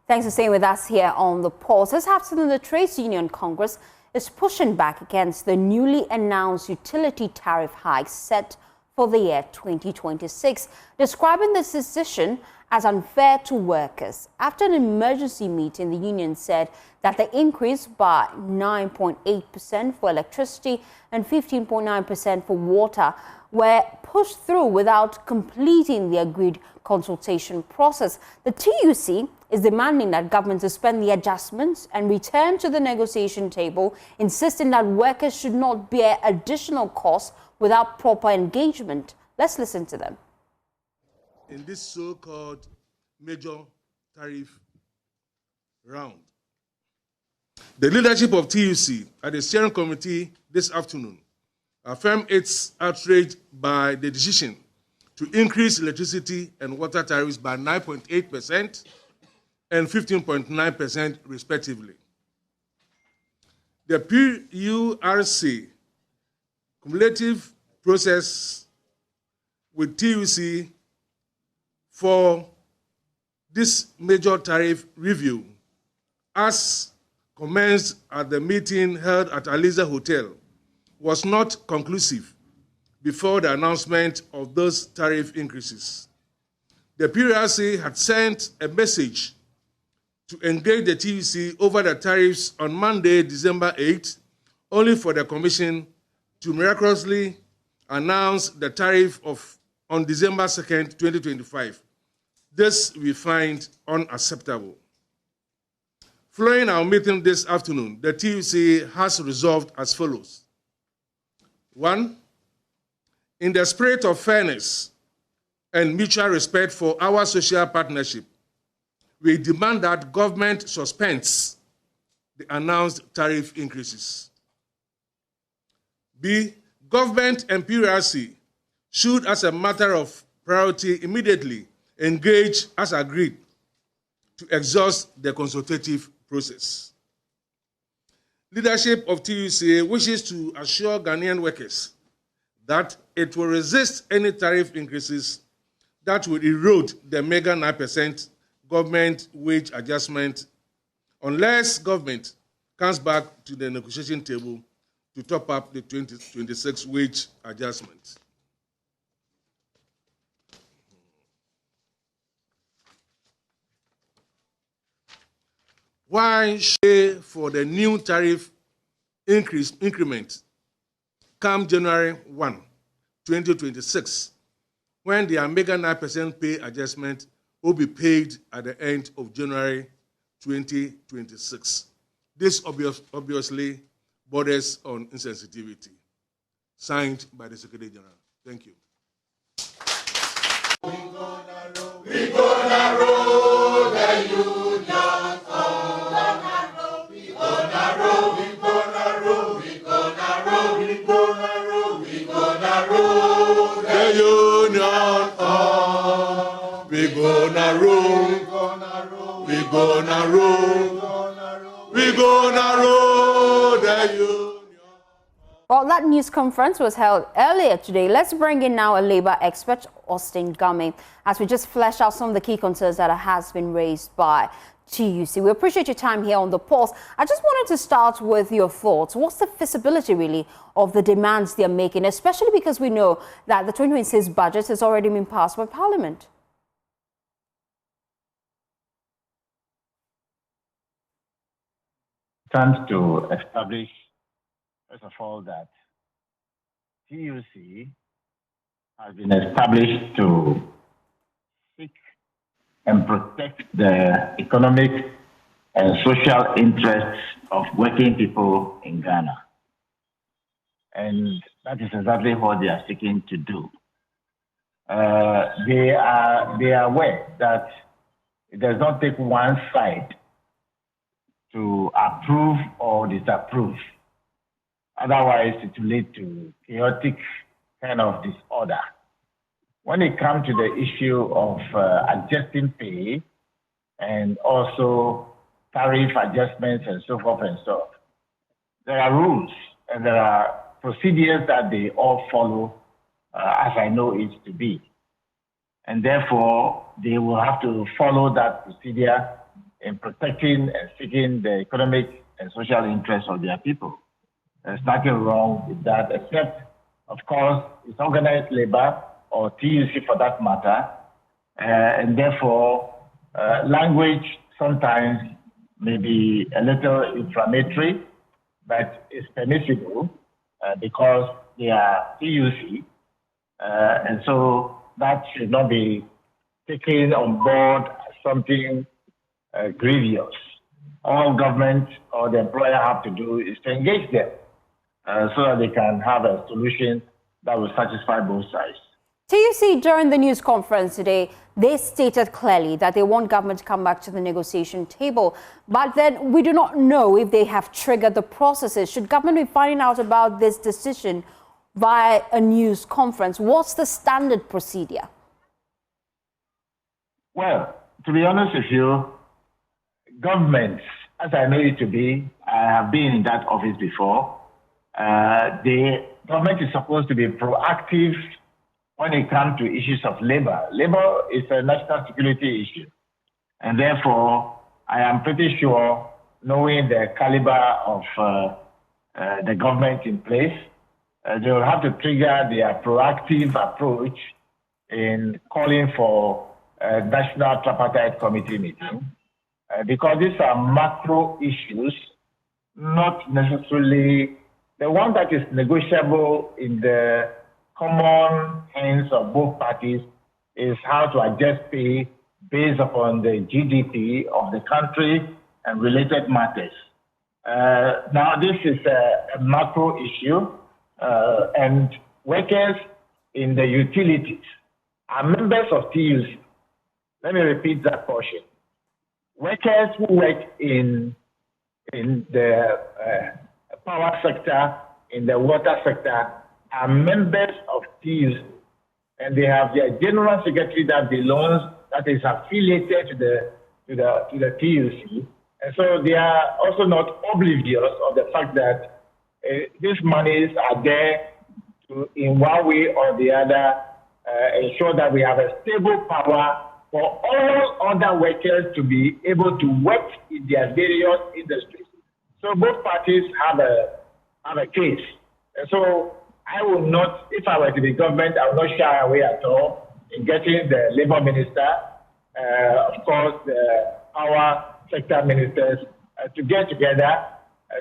Thanks for staying with us here on The Pulse. This afternoon, the Trades Union Congress is pushing back against the newly announced utility tariff hike set for the year 2026, describing this decision as unfair to workers. After an emergency meeting, the union said that the increase by 9.8% for electricity and 15.9% for water were pushed through without completing the agreed consultation process. The TUC is demanding that government suspend the adjustments and return to the negotiation table, insisting that workers should not bear additional costs without proper engagement. Let's listen to them. In this so-called major tariff round, the leadership of TUC at the steering committee this afternoon affirmed its outrage by the decision to increase electricity and water tariffs by 9.8% and 15.9% respectively. The PURC cumulative process with TUC for this major tariff review, as commenced at the meeting held at Aliza Hotel, was not conclusive before the announcement of those tariff increases. The PURC had sent a message to engage the TUC over the tariffs on Monday, December 8th, only for the Commission to miraculously announce the tariff on December 2nd, 2025. This we find unacceptable. Following our meeting this afternoon, the TUC has resolved as follows. 1. In the spirit of fairness and mutual respect for our social partnership, we demand that government suspends the announced tariff increases. B. Government and PURC should, as a matter of priority, immediately engage as agreed to exhaust the consultative process. Leadership of TUC wishes to assure Ghanaian workers that it will resist any tariff increases that will erode the mega 9% government wage adjustment unless government comes back to the negotiation table to top up the 2026 wage adjustment. Why should for the new tariff increment come January 1, 2026, when the mega 9% pay adjustment will be paid at the end of January 2026? This obviously borders on insensitivity. Signed by the Secretary General. Thank you. We gonna roll the union on. We gonna roll, we gonna roll, we gonna roll, we gonna roll, we gonna roll the union on. We gonna roll, we gonna roll, we gonna roll, we gonna roll the union. Well, that news conference was held earlier today. Let's bring in now a labor expert, Austin Gummy, as we just flesh out some of the key concerns that has been raised by TUC. We appreciate your time here on The Pulse. I just wanted to start with your thoughts. What's the feasibility, really, of the demands they're making, especially because we know that the 2026 budget has already been passed by Parliament? Trying to establish, first of all, that TUC has been established to seek and protect the economic and social interests of working people in Ghana. And that is exactly what they are seeking to do. They are aware that it does not take one side to approve or disapprove. Otherwise, it will lead to chaotic kind of disorder. When it comes to the issue of adjusting pay and also tariff adjustments and so forth and so on, there are rules and there are procedures that they all follow, as I know it to be. And therefore, they will have to follow that procedure in protecting and seeking the economic and social interests of their people. There's nothing wrong with that, except, of course, it's organized labor, or TUC for that matter, and therefore language sometimes may be a little inflammatory, but it's permissible because they are TUC, and so that should not be taken on board as something grievous. All government or the employer have to do is to engage them so that they can have a solution that will satisfy both sides. TUC, during the news conference today, they stated clearly that they want government to come back to the negotiation table. But then we do not know if they have triggered the processes. Should government be finding out about this decision via a news conference? What's the standard procedure? Well, to be honest with you, governments, as I know it to be, I have been in that office before, the government is supposed to be proactive when it comes to issues of labor. Labor is a national security issue. And therefore, I am pretty sure, knowing the caliber of the government in place, they will have to trigger their proactive approach in calling for a national tripartite committee meeting, because these are macro issues, not necessarily the one that is negotiable in the common hands of both parties is how to adjust pay based upon the GDP of the country and related matters. Now, this is a macro issue, and workers in the utilities are members of TUC. Let me repeat that portion. Workers who work in the power sector, in the water sector, are members of TUC, and they have their general secretary that belongs, that is affiliated to the TUC, and so they are also not oblivious of the fact that these monies are there to, in one way or the other, ensure that we have a stable power for all other workers to be able to work in their various industries. So both parties have a case, and so I will not, if I were to be government, I will not shy away at all in getting the labor minister, of course, the power sector ministers, to get together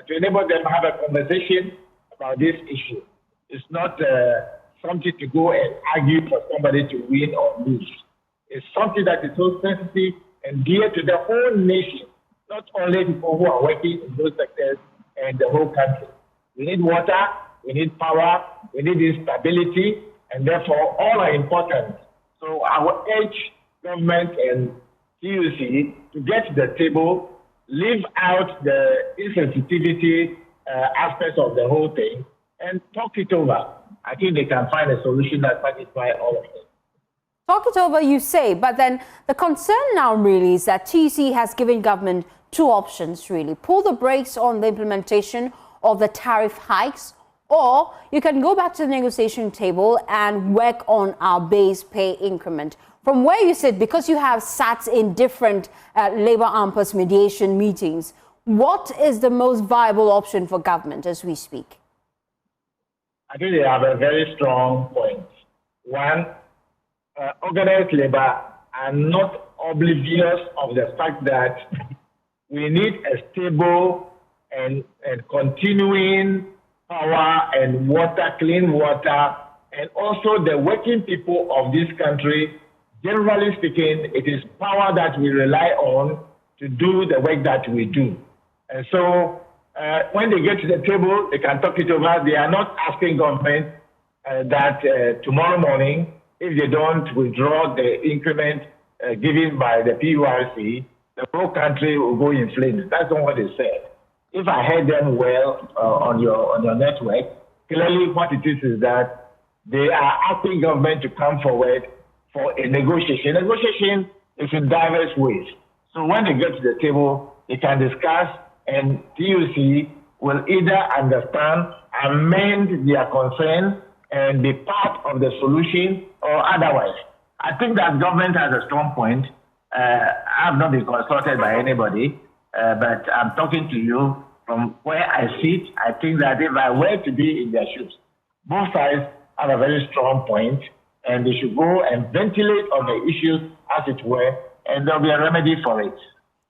to enable them to have a conversation about this issue. It's not something to go and argue for somebody to win or lose. It's something that is so sensitive and dear to the whole nation, not only people who are working in those sectors and the whole country. We need water, we need power, we need stability, and therefore all are important. So I will urge government and TUC to get to the table, leave out the insensitivity aspects of the whole thing, and talk it over. I think they can find a solution that satisfies all of them. Talk it over, you say, but then the concern now really is that TUC has given government two options, really. Pull the brakes on the implementation of the tariff hikes, or you can go back to the negotiation table and work on our base pay increment. From where you sit, because you have sat in different labor AMPAS mediation meetings, what is the most viable option for government as we speak? I think they have a very strong point. One, organized labor are not oblivious of the fact that we need a stable and continuing power and water, clean water, and also the working people of this country. Generally speaking, it is power that we rely on to do the work that we do. And so when they get to the table, they can talk it over. They are not asking government that tomorrow morning, if they don't withdraw the increment given by the PURC, the whole country will go in flames. That's not what they said. If I heard them well on your network, clearly what it is that they are asking government to come forward for a negotiation. Negotiation is in diverse ways. So when they get to the table, they can discuss, and TUC will either understand, amend their concern, and be part of the solution, or otherwise. I think that government has a strong point I've not been consulted by anybody, but I'm talking to you from where I sit. I think that if I were to be in their shoes, both sides have a very strong point, and they should go and ventilate on the issues, as it were, and there'll be a remedy for it.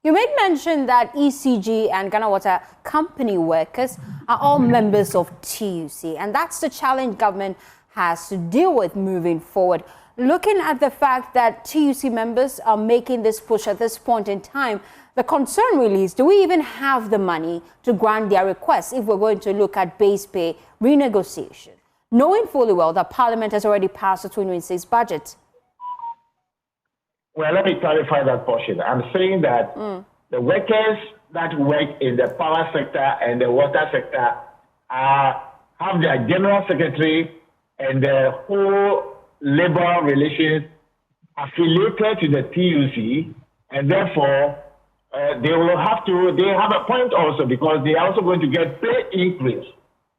You made mention that ECG and Ghana Water Company workers are all members of TUC, and that's the challenge government has to deal with moving forward. Looking at the fact that TUC members are making this push at this point in time, the concern really is, do we even have the money to grant their requests if we're going to look at base pay renegotiation, knowing fully well that Parliament has already passed the 2026 budget? Well, let me clarify that portion. I'm saying that the workers that work in the power sector and the water sector have their general secretary and the whole labor relations affiliated to the TUC, and therefore they have a point also, because they are also going to get pay increase.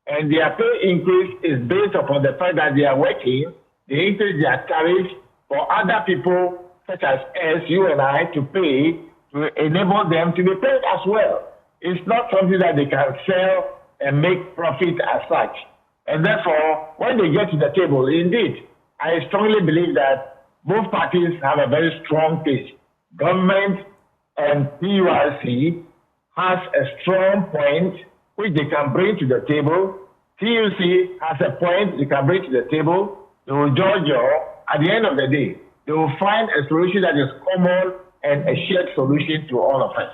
And their pay increase is based upon the fact that they are working, they increase their tariffs for other people such as us, you and I, to pay, to enable them to be paid as well. It's not something that they can sell and make profit as such. And therefore, when they get to the table, indeed, I strongly believe that both parties have a very strong case. Government and PURC has a strong point which they can bring to the table. TUC has a point they can bring to the table. They will judge at the end of the day. They will find a solution that is common and a shared solution to all of us.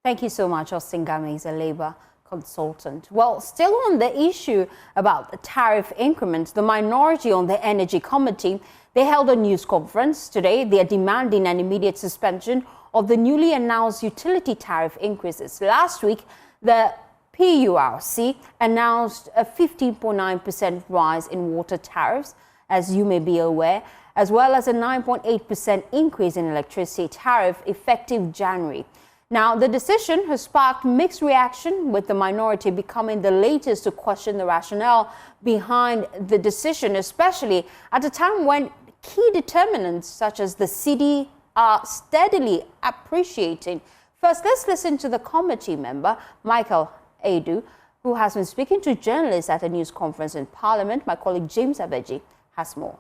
Thank you so much, Austin Game is a labor consultant. Well, still on the issue about the tariff increments, the minority on the Energy Committee, they held a news conference today. They are demanding an immediate suspension of the newly announced utility tariff increases. Last week, the PURC announced a 15.9% rise in water tariffs, as you may be aware, as well as a 9.8% increase in electricity tariff effective January. Now, the decision has sparked mixed reaction, with the minority becoming the latest to question the rationale behind the decision, especially at a time when key determinants such as the cedi are steadily appreciating. First, let's listen to the committee member, Michael Edu, who has been speaking to journalists at a news conference in Parliament. My colleague James Abeji has more.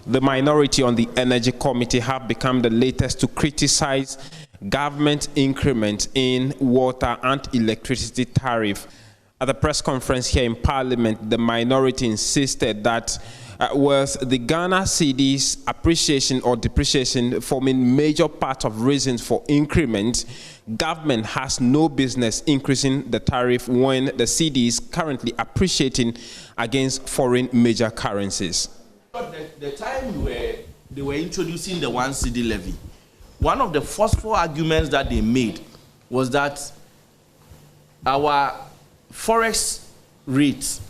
The minority on the Energy Committee have become the latest to criticize government increment in water and electricity tariff. At the press conference here in Parliament, the minority insisted that was the Ghana cedi's appreciation or depreciation forming major part of reasons for increment, government has no business increasing the tariff when the cedi is currently appreciating against foreign major currencies. The time they were introducing the 1 cedi levy, one of the forceful arguments that they made was that our forex rate,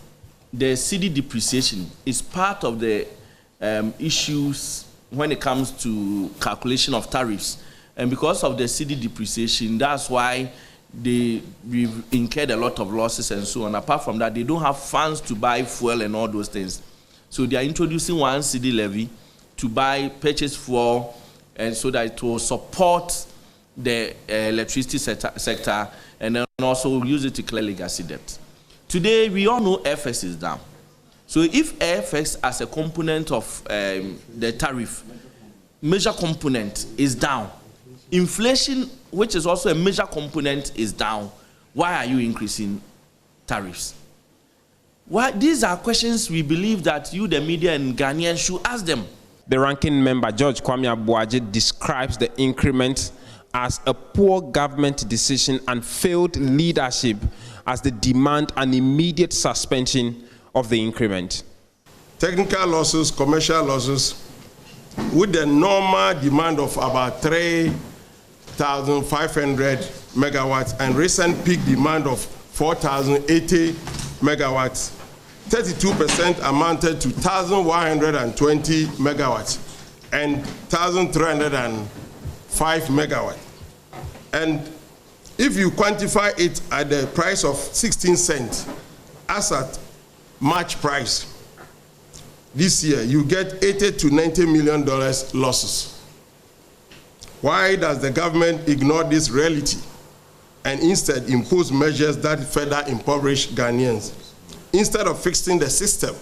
the cedi depreciation, is part of the issues when it comes to calculation of tariffs. And because of the cedi depreciation, that's why we've incurred a lot of losses and so on. Apart from that, they don't have funds to buy fuel and all those things. So they are introducing 1 cedi levy to purchase fuel, and so that it will support the electricity sector, and then also use it to clear legacy debt. Today, we all know FX is down. So if FX as a component of the tariff, major component is down, inflation, which is also a major component, is down, why are you increasing tariffs? Well, these are questions we believe that you, the media and Ghanaians, should ask them. The ranking member, George Kwame Abuaje, describes the increment as a poor government decision and failed leadership as they demand an immediate suspension of the increment. Technical losses, commercial losses, with the normal demand of about 3,500 megawatts and recent peak demand of 4,080 megawatts, 32% amounted to 1,120 megawatts and 1,305 megawatts. And if you quantify it at the price of 16 cents, as at March price, this year you get $80 to $90 million losses. Why does the government ignore this reality and instead impose measures that further impoverish Ghanaians? Instead of fixing the system,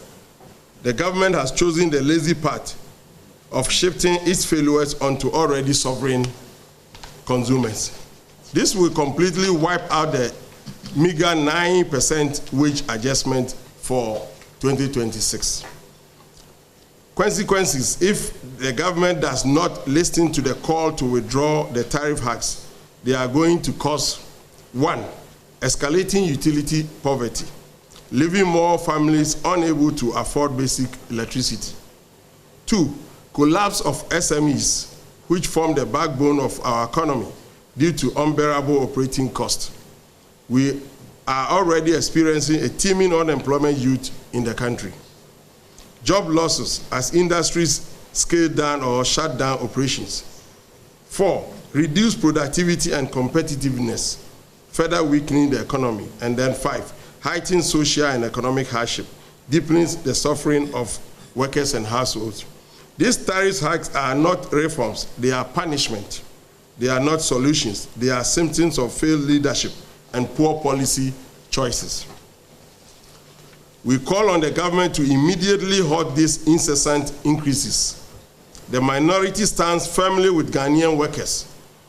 the government has chosen the lazy path of shifting its failures onto already sovereign consumers. This will completely wipe out the meager 9% wage adjustment for 2026. Consequences, if the government does not listen to the call to withdraw the tariff hikes, they are going to cause: 1, escalating utility poverty, leaving more families unable to afford basic electricity. 2, collapse of SMEs, which form the backbone of our economy due to unbearable operating costs. We are already experiencing a teeming unemployment youth in the country. Job losses as industries scale down or shut down operations. 4, reduced productivity and competitiveness, further weakening the economy. And then 5, heightened social and economic hardship, deepening the suffering of workers and households. These tariff hikes are not reforms, they are punishment. They are not solutions, they are symptoms of failed leadership and poor policy choices. We call on the government to immediately halt these incessant increases. The minority stands firmly with Ghanaian workers,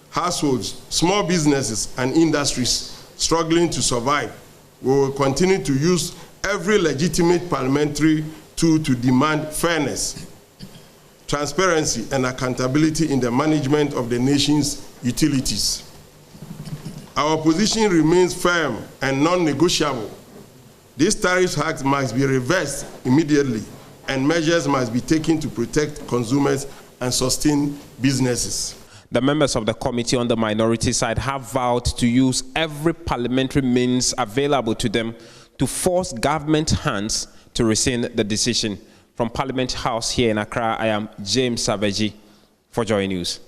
households, small businesses, and industries struggling to survive. We will continue to use every legitimate parliamentary tool to demand fairness, transparency, and accountability in the management of the nation's utilities. Our position remains firm and non-negotiable. These tariff hikes must be reversed immediately, and measures must be taken to protect consumers and sustain businesses. The members of the committee on the minority side have vowed to use every parliamentary means available to them to force government hands to rescind the decision. From Parliament House here in Accra, I am James Saveji for Joy News.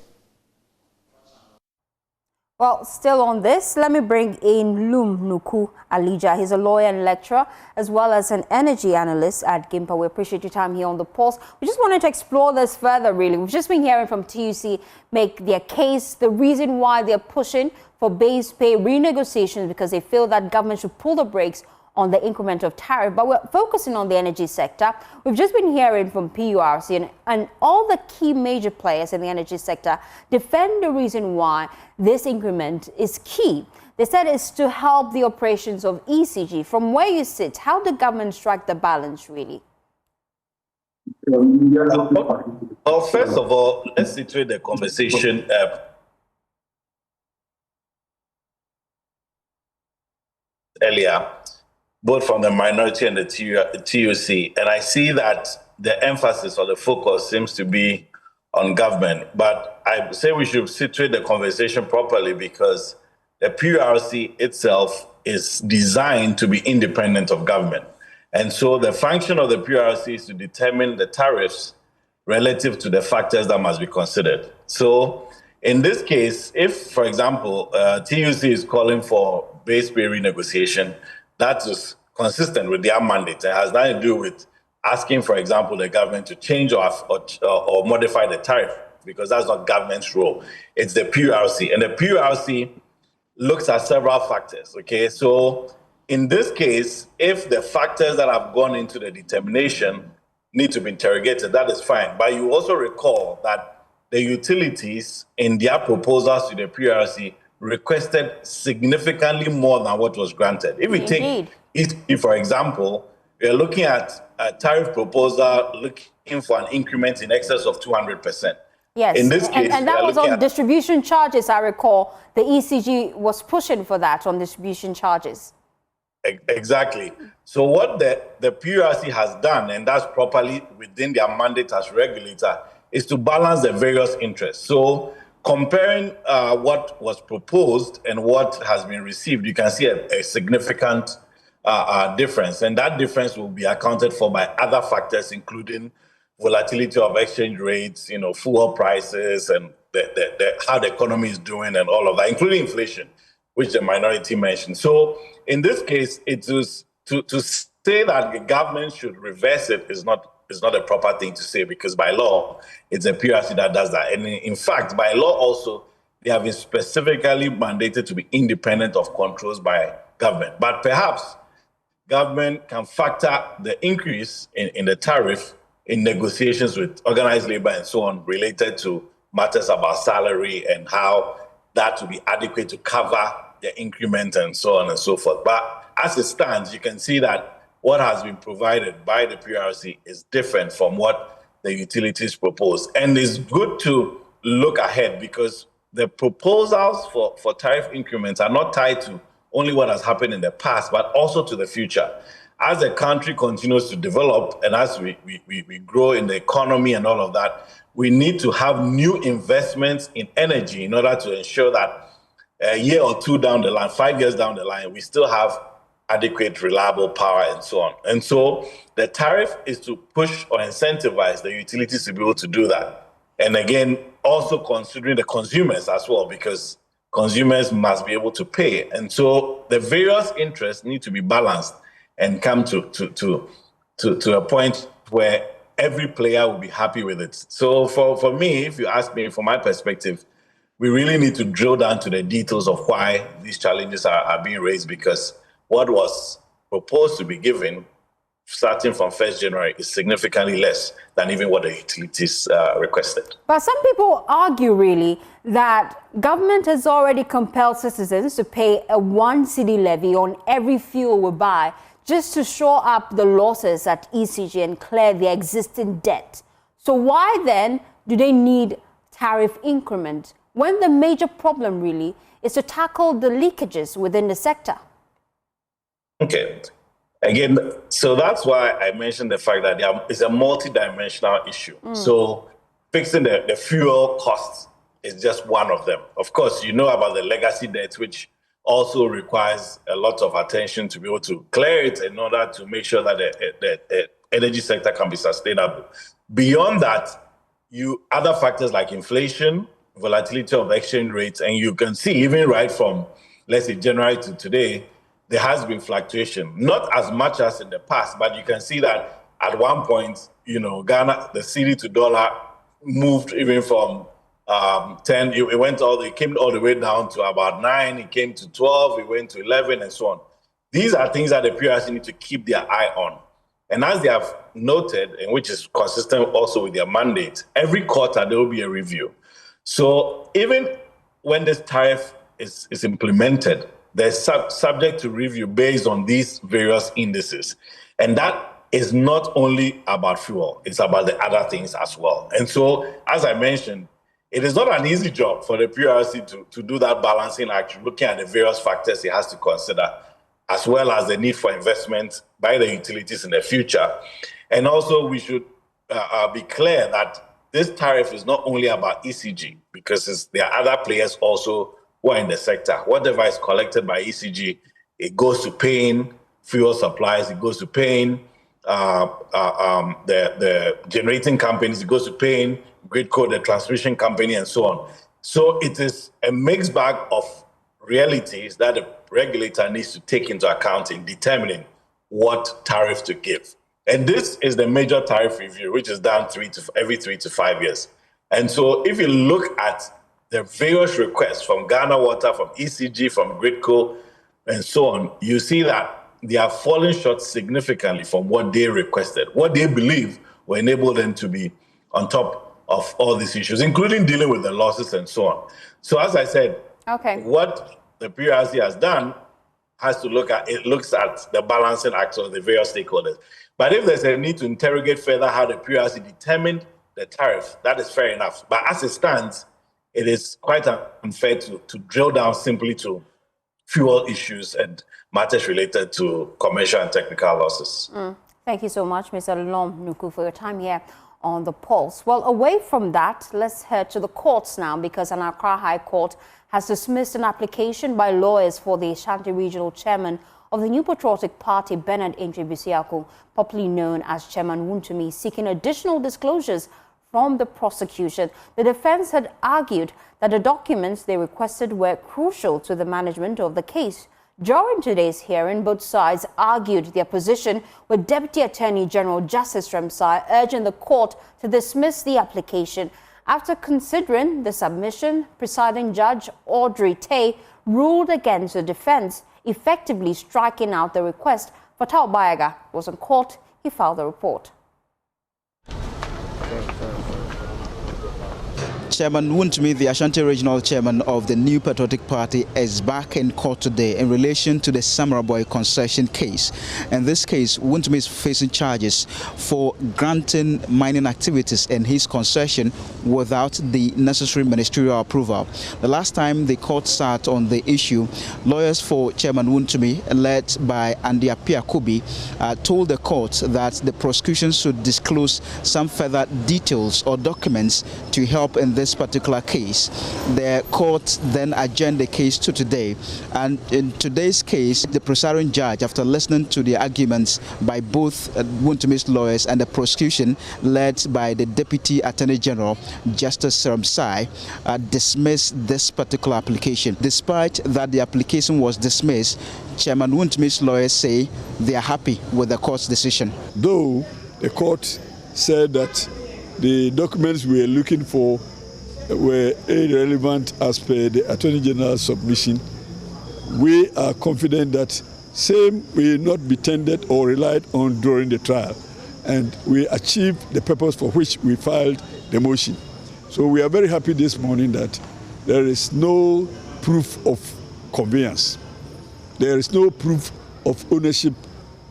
Well, still on this, let me bring in Lum Nuku Alija. He's a lawyer and lecturer, as well as an energy analyst at GIMPA. We appreciate your time here on the Pulse. We just wanted to explore this further, really. We've just been hearing from TUC make their case, the reason why they're pushing for base pay renegotiations, because they feel that government should pull the brakes on the increment of tariff. But we're focusing on the energy sector. We've just been hearing from PURC and all the key major players in the energy sector defend the reason why this increment is key. They said it's to help the operations of ECG. From where you sit, how did government strike the balance, really? Well, first of all, let's situate the conversation. Earlier, both from the minority and the TUC, and I see that the emphasis or the focus seems to be on government. But I say we should situate the conversation properly, because the PURC itself is designed to be independent of government. And so the function of the PURC is to determine the tariffs relative to the factors that must be considered. So in this case, if, for example, TUC is calling for base pay renegotiation, that is consistent with their mandate. It has nothing to do with asking, for example, the government to change or modify the tariff, because that's not government's role. It's the PURC. And the PURC looks at several factors, okay? So in this case, if the factors that have gone into the determination need to be interrogated, that is fine. But you also recall that the utilities in their proposals to the PURC requested significantly more than what was granted. If we take ECG, for example, we are looking at a tariff proposal looking for an increment in excess of 200%. Yes, in this case, and that was on distribution charges, I recall. The ECG was pushing for that on distribution charges. Exactly. So what the PURC has done, and that's properly within their mandate as regulator, is to balance the various interests. So comparing what was proposed and what has been received, you can see a significant difference. And that difference will be accounted for by other factors, including volatility of exchange rates, fuel prices, and how the economy is doing and all of that, including inflation, which the minority mentioned. So in this case, it is to say that the government should reverse it is not a proper thing to say, because by law, it's a PRC that does that. And in fact, by law also, they have been specifically mandated to be independent of controls by government. But perhaps government can factor the increase in the tariff in negotiations with organized labor and so on, related to matters about salary and how that will be adequate to cover the increment and so on and so forth. But as it stands, you can see that what has been provided by the PRC is different from what the utilities propose. And it's good to look ahead, because the proposals for tariff increments are not tied to only what has happened in the past, but also to the future. As the country continues to develop and as we grow in the economy and all of that, we need to have new investments in energy in order to ensure that a year or two down the line, 5 years down the line, we still have adequate, reliable power and so on. And so the tariff is to push or incentivize the utilities to be able to do that. And again, also considering the consumers as well, because consumers must be able to pay. And so the various interests need to be balanced and come to a point where every player will be happy with it. So for me, if you ask me, from my perspective, we really need to drill down to the details of why these challenges are being raised, because what was proposed to be given starting from 1st January is significantly less than even what the utilities requested. But some people argue really that government has already compelled citizens to pay a 1 cedi levy on every fuel we buy, just to shore up the losses at ECG and clear the existing debt. So why then do they need tariff increment when the major problem really is to tackle the leakages within the sector? Okay. Again, so that's why I mentioned the fact that it's a multidimensional issue. So fixing the fuel costs is just one of them. Of course, you know about the legacy debt, which also requires a lot of attention to be able to clear it in order to make sure that the energy sector can be sustainable. Beyond that, other factors like inflation, volatility of exchange rates, and you can see even right from, let's say, January to today, there has been fluctuation. Not as much as in the past, but you can see that at one point, Ghana, the cedi to dollar moved even from 10, it came all the way down to about 9, it came to 12, it went to 11 and so on. These are things that the PRC need to keep their eye on. And as they have noted, and which is consistent also with their mandate, every quarter there will be a review. So even when this tariff is implemented, they're subject to review based on these various indices. And that is not only about fuel, it's about the other things as well. And so, as I mentioned, it is not an easy job for the PRC to do that balancing act, looking at the various factors it has to consider, as well as the need for investment by the utilities in the future. And also, we should be clear that this tariff is not only about ECG, because there are other players also who are in the sector. Whatever is collected by ECG, it goes to paying fuel supplies, it goes to paying the generating companies, it goes to paying Gridco, the transmission company, and so on. So it is a mixed bag of realities that the regulator needs to take into account in determining what tariff to give. And this is the major tariff review, which is done every 3 to 5 years. And so if you look at the various requests from Ghana Water, from ECG, from Gridco, and so on, you see that they are falling short significantly from what they requested, what they believe will enable them to be on top of all these issues, including dealing with the losses and so on. So as I said, what the PRC has done looks at the balancing act of the various stakeholders. But if there's a need to interrogate further how the PRC determined the tariff, that is fair enough. But as it stands, it is quite unfair to drill down simply to fuel issues and matters related to commercial and technical losses. Thank you so much, Mr. Lom Nuku, for your time here on The Pulse. Well, away from that, let's head to the courts now, because an Accra High Court has dismissed an application by lawyers for the Ashanti Regional Chairman of the New Patriotic Party, Bernard Entebisiako, popularly known as Chairman Wontumi, seeking additional disclosures from the prosecution. The defense had argued that the documents they requested were crucial to the management of the case During today's hearing, both sides argued their position, with Deputy Attorney General Justice Ramsay urging the court to dismiss the application. After considering the submission, Presiding Judge Audrey Tay ruled against the defense, effectively striking out the request. Fatal Bayaga was in court. He filed the report. Chairman Wontumi, the Ashanti Regional Chairman of the New Patriotic Party, is back in court today in relation to the Samaraboy concession case. In this case, Wontumi is facing charges for granting mining activities in his concession without the necessary ministerial approval. The last time the court sat on the issue, lawyers for Chairman Wontumi, led by Andy Apiakubi, told the court that the prosecution should disclose some further details or documents to help in this particular case. The court then adjourned the case to today, and in today's case, the presiding judge, after listening to the arguments by both Wontumi's lawyers and the prosecution led by the Deputy Attorney General Justice Ramsay, dismissed this particular application. Despite that the application was dismissed, Chairman Wontumi's lawyers say they are happy with the court's decision. Though the court said that the documents we were looking for were irrelevant as per the Attorney General's submission, we are confident that same will not be tendered or relied on during the trial, and we achieved the purpose for which we filed the motion. So we are very happy this morning that there is no proof of conveyance. There is no proof of ownership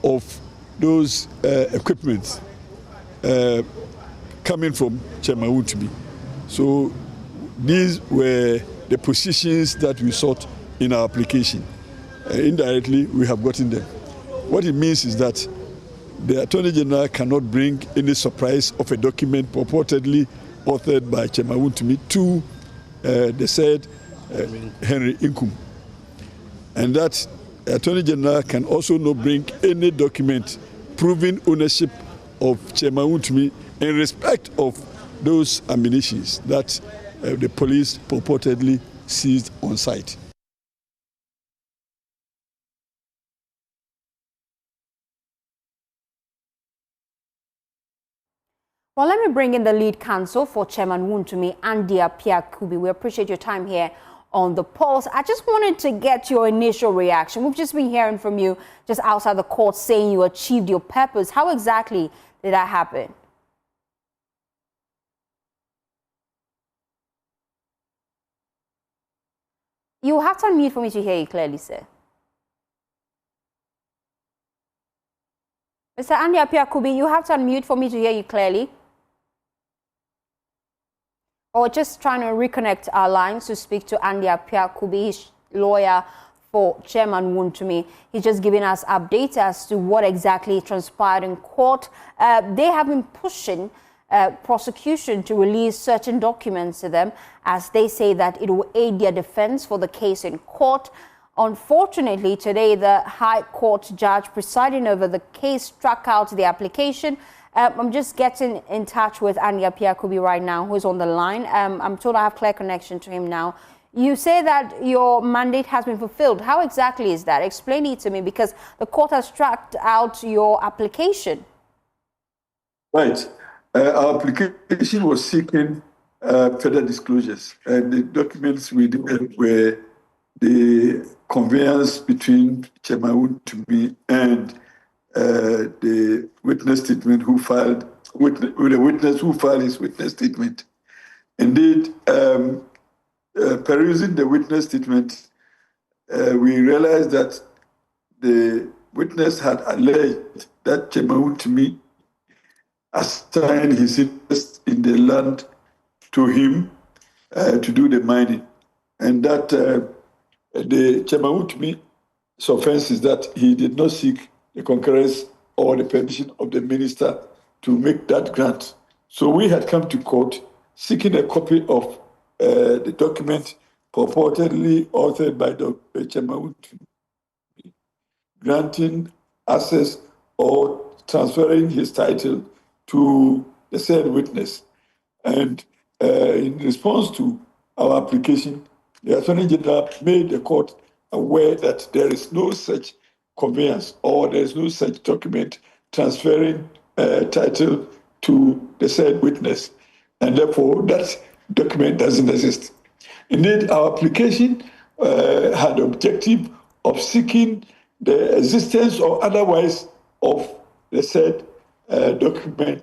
of those equipment coming from Chairman Wontumi. So these were the positions that we sought in our application. Indirectly, we have gotten them. What it means is that the Attorney General cannot bring any surprise of a document purportedly authored by Chairman Wontumi to the said Henry Inkum. And that Attorney General can also not bring any document proving ownership of Chairman Wontumi in respect of those ammunitions that the police purportedly seized on site. Well, let me bring in the lead counsel for Chairman Wontumi, Andy Apiakubi. We appreciate your time here on The Pulse. I just wanted to get your initial reaction. We've just been hearing from you just outside the court saying you achieved your purpose. How exactly did that happen? You have to unmute for me to hear you clearly, sir. Mr. Andy Apiakubi, you have to unmute for me to hear you clearly. Or just trying to reconnect our lines to speak to Andy Apiakubi, his lawyer for Chairman Wontumi. He's just giving us updates as to what exactly transpired in court. They have been pushing prosecution to release certain documents to them, as they say that it will aid their defense for the case in court. Unfortunately, today, the High Court judge presiding over the case struck out the application. I'm just getting in touch with Andy Apiakubi right now, who's on the line. I'm told I have clear connection to him now. You say that your mandate has been fulfilled. How exactly is that? Explain it to me, because the court has struck out your application. Right. Our application was seeking further disclosures, and the documents we did were the conveyance between Chairman Wontumi and the witness statement who filed with the witness who filed his witness statement. Indeed, perusing the witness statement, we realized that the witness had alleged that Chairman Wontumi assigned his interest in the land to him to do the mining, and that the Chairman Wontumi's offense is that he did not seek the concurrence or the permission of the minister to make that grant. So we had come to court seeking a copy of the document purportedly authored by the Chairman Wontumi, granting access or transferring his title to the said witness. And in response to our application, the Attorney General made the court aware that there is no such conveyance or there is no such document transferring title to the said witness, and therefore that document doesn't exist. Indeed, our application had the objective of seeking the existence or otherwise of the said document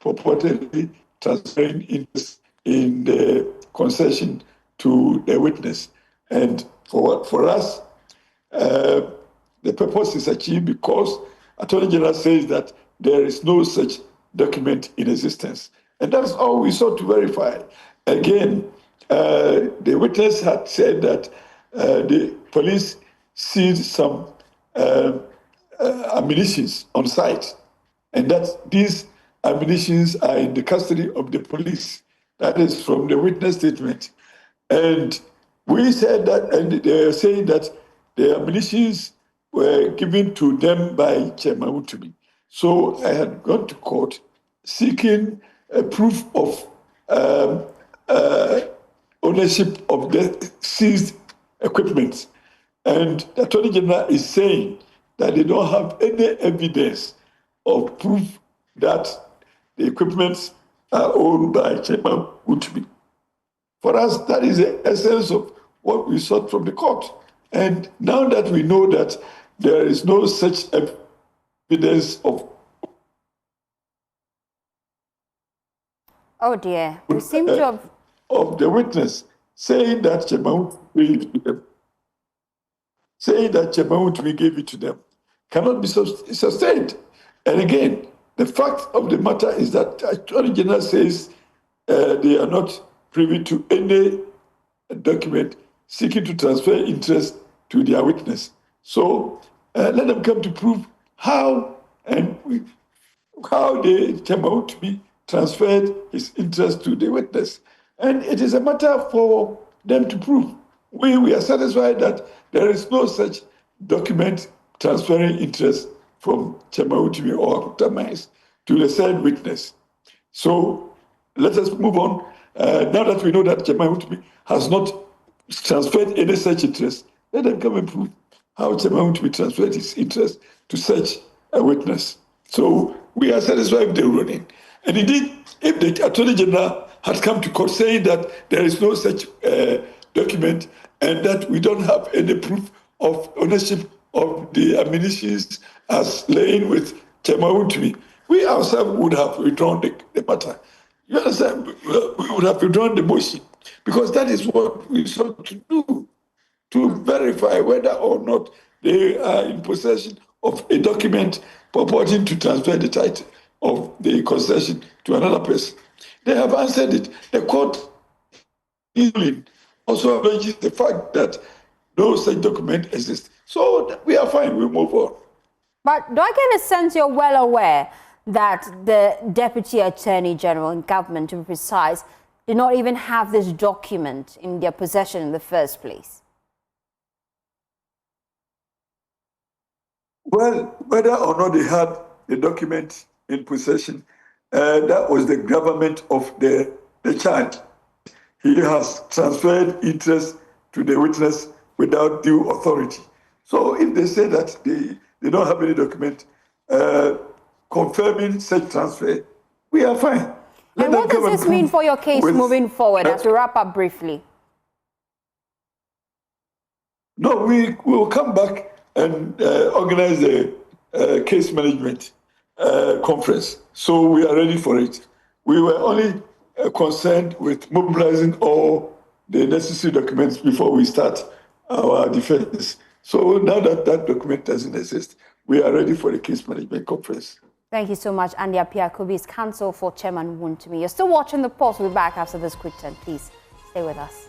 purportedly transferring interest in the concession to the witness. And for us, the purpose is achieved because Attorney General says that there is no such document in existence. And that's all we sought to verify. Again, the witness had said that the police seized some ammunitions on site, and that these ammunitions are in the custody of the police. That is from the witness statement. And we said that, and they are saying that the ammunitions were given to them by Chairman Wontumi. So I had gone to court seeking a proof of ownership of the seized equipment. And the Attorney General is saying that they don't have any evidence of proof that the equipments are owned by Chairman Wontumi. For us, that is the essence of what we sought from the court. And now that we know that there is no such evidence of oh dear, we seem to have of the witness saying that Chairman Wontumi gave it to them cannot be sustained. And again, the fact of the matter is that the Attorney General says they are not privy to any document seeking to transfer interest to their witness. So let them come to prove how the Chairman Wontumi transferred his interest to the witness. And it is a matter for them to prove. We are satisfied that there is no such document transferring interest from Chairman Wontumi or Akuta Mines to the said witness. So let us move on. Now that we know that Chairman Wontumi has not transferred any such interest, let them come and prove how Chairman Wontumi transferred his interest to such a witness. So we are satisfied with the ruling. And indeed, if the Attorney General had come to court saying that there is no such document and that we don't have any proof of ownership of the ammunitions as laying with Chairman Wontumi, we ourselves would have withdrawn the matter. You understand? We would have withdrawn the motion because that is what we sought to do, to verify whether or not they are in possession of a document purporting to transfer the title of the concession to another person. They have answered it. The court also acknowledges the fact that no such document exists. So we are fine, we move on. But do I get a sense you're well aware that the Deputy Attorney General and government, to be precise, did not even have this document in their possession in the first place? Well, whether or not they had the document in possession, that was the government of the child. He has transferred interest to the witness without due authority. So if they say that they don't have any document confirming such transfer, we are fine. And what does this mean for your case moving forward, as we wrap up briefly? No, we will come back and organize the case management conference. So we are ready for it. We were only concerned with mobilizing all the necessary documents before we start our defense. So now that that document doesn't exist, we are ready for the case management conference. Thank you so much, Andy Apiakobi is counsel for Chairman Wontumi. You're still watching The Pulse. We'll be back after this quick turn. Please stay with us.